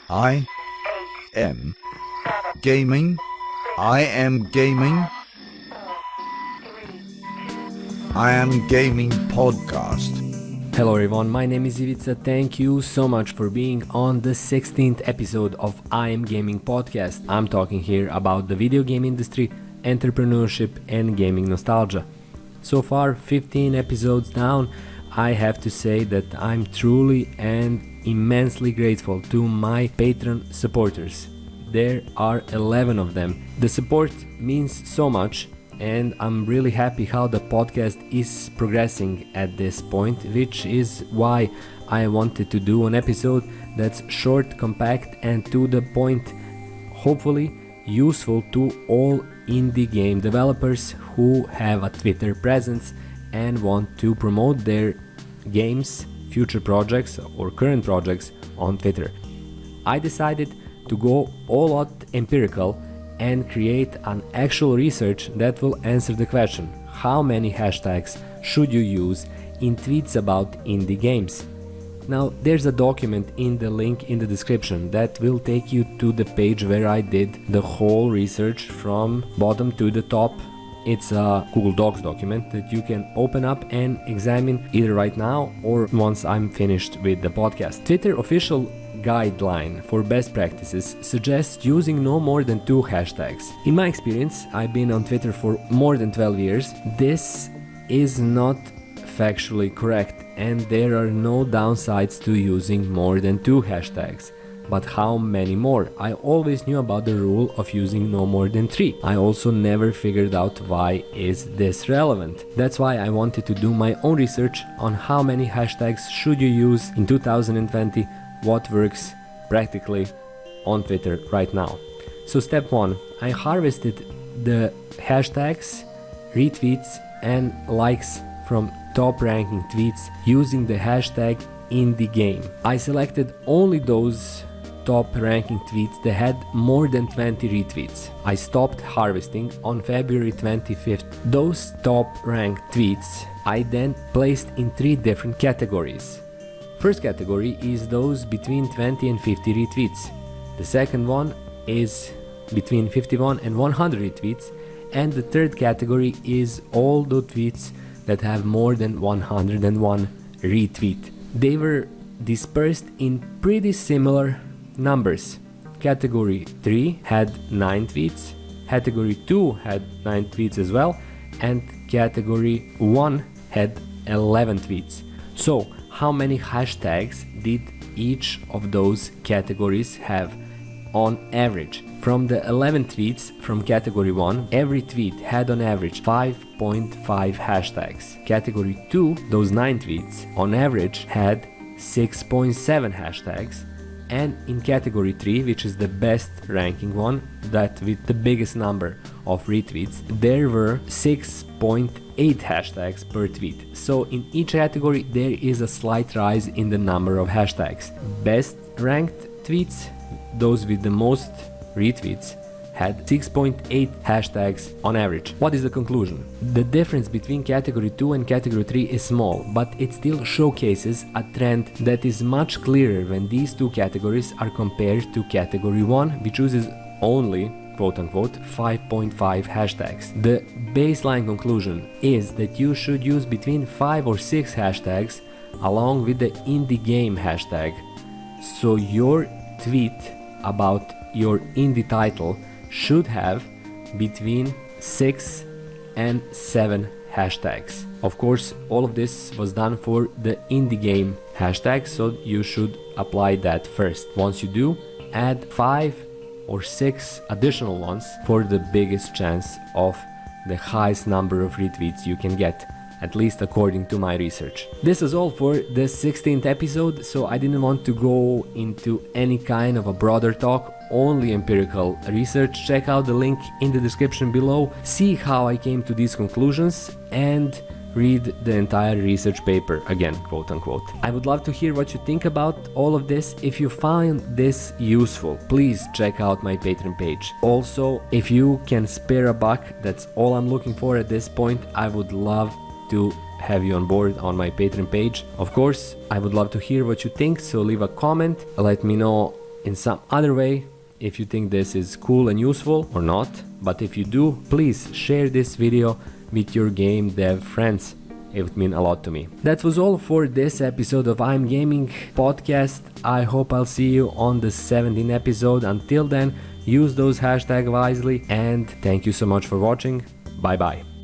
I am gaming. I am gaming. I am gaming podcast. Hello everyone, my name is Ivica. Thank you so much for being on the 16th episode of I Am Gaming podcast. I'm talking here about the video game industry, entrepreneurship and gaming nostalgia. So far, 15 episodes down, I have to say that I'm truly and immensely grateful to my Patreon supporters. There are 11 of them. The support means so much, and I'm really happy how the podcast is progressing at this point, which is why I wanted to do an episode that's short, compact and to the point, hopefully useful to all indie game developers who have a Twitter presence and want to promote their games, future projects or current projects on Twitter. I decided to go all out empirical and create an actual research that will answer the question: how many hashtags should you use in tweets about indie games? Now, there's a document in the link in the description that will take you to the page where I did the whole research from bottom to the top. It's a Google Docs document that you can open up and examine either right now or once I'm finished with the podcast. Twitter official guideline for best practices suggests using no more than 2 hashtags. In my experience, I've been on Twitter for more than 12 years. This is not factually correct, and there are no downsides to using more than 2 hashtags. But how many more? I always knew about the rule of using no more than 3. I also never figured out why is this relevant. That's why I wanted to do my own research on how many hashtags should you use in 2020, what works practically on Twitter right now. So step 1, I harvested the hashtags, retweets and likes from top ranking tweets using the hashtag IndieGame. I selected only those top ranking tweets that had more than 20 retweets. I stopped harvesting on February 25th. Those top ranked tweets I then placed in 3 different categories. First category is those between 20 and 50 retweets. The second one is between 51 and 100 retweets, and the third category is all the tweets that have more than 101 retweet. They were dispersed in pretty similar numbers. Category 3 had 9 tweets, category 2 had 9 tweets as well, and category 1 had 11 tweets. So, how many hashtags did each of those categories have on average? From the 11 tweets from category 1, every tweet had on average 5.5 hashtags. Category 2, those 9 tweets, on average had 6.7 hashtags. And in category 3, which is the best ranking one, that with the biggest number of retweets, there were 6.8 hashtags per tweet. So in each category there is a slight rise in the number of hashtags. Best ranked tweets, those with the most retweets, had 6.8 hashtags on average. What is the conclusion? The difference between category 2 and category 3 is small, but it still showcases a trend that is much clearer when these 2 categories are compared to category 1, which uses only quote-unquote 5.5 hashtags. The baseline conclusion is that you should use between 5 or 6 hashtags along with the indie game hashtag. So your tweet about your indie title should have between 6 and 7 hashtags. Of course, all of this was done for the indie game hashtag, so you should apply that first. Once you do, add 5 or 6 additional ones for the biggest chance of the highest number of retweets you can get, at least according to my research. This is all for the 16th episode, so I didn't want to go into any kind of a broader talk, only empirical research. Check out the link in the description below, see how I came to these conclusions, and read the entire research paper again, quote unquote. I would love to hear what you think about all of this. If you find this useful, please check out my Patreon page. Also, if you can spare a buck, that's all I'm looking for at this point, I would love to have you on board on my Patreon page. Of course, I would love to hear what you think, so leave a comment, let me know in some other way if you think this is cool and useful or not. But if you do, please share this video with your game dev friends. It would mean a lot to me. That was all for this episode of I'm Gaming podcast. I hope I'll see you on the 17th episode. Until then, use those hashtags wisely, and thank you so much for watching. Bye bye.